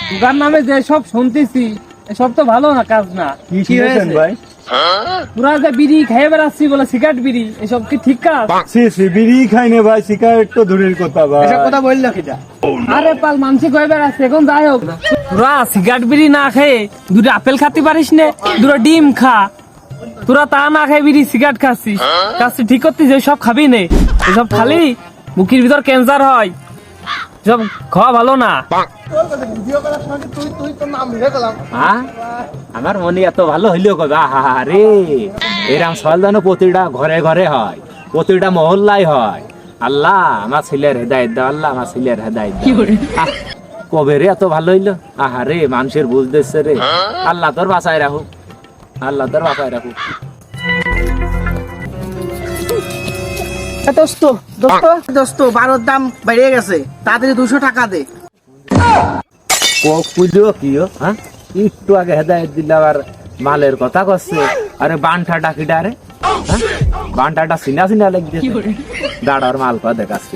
দুগার নামে যে সব শুনতেছি এসব তো ভালো না কাজ না। কি শুনেছেন ভাই? তোরা যে বিড়ি খেয়ে বেড়াচ্ছি বলে সিগারেট বিড়ি এসব কি ঠিক কাজ? বিড়ি খাই না ভাই, সিগারেট তো দূরের কথা ভাই। এসব কথা বললো কিটা? আরে পাল মানসি কয়ে বেড়াচ্ছে এখন যাই হোক, তোরা সিগারেট বিড়ি না খেয়ে দুটো আপেল খাতে পারিস নে, দুটো ডিম খা। তোরা তা না খেয়ে বিড়ি সিগারেট খাচ্ছিস, কাজটি ঠিক করছিস, এসব খাবি নে। এসব খালি মুখের ভিতর ক্যান্সার হয়, সব খাওয়া ভালো না। আমার মনে এত ভালো হইলেও কবে আরে এরকম সল যেন প্রতিটা ঘরে ঘরে হয়, প্রতিটা মহল্লায় হয়। আল্লাহ আমার ছেলের হেদায়েত দাও, আল্লাহ আমার ছেলের হেদায়েত দাও। কবে রে এত ভালো হইলো? আহারে মানুষের বুঝতেছে রে। আল্লাহ তোর বাঁচায় রাখুক, আল্লাহ তোর বাঁচায় রাখুক। দোস্ত দোস্ত দোস্ত বারোর দাম বেড়ে গেছে, তাড়াতাড়ি 200 টাকা দে। পুজো কি হ্যাঁ, একটু আগে হেদায়েত দিলে আবার মালের কথা করছে। আরে বানটা ডাকিটা রে, হ্যাঁ বানটাটা চিনা চিনা লাগছে। দাঁড়ার মাল কথা দেখাচ্ছে।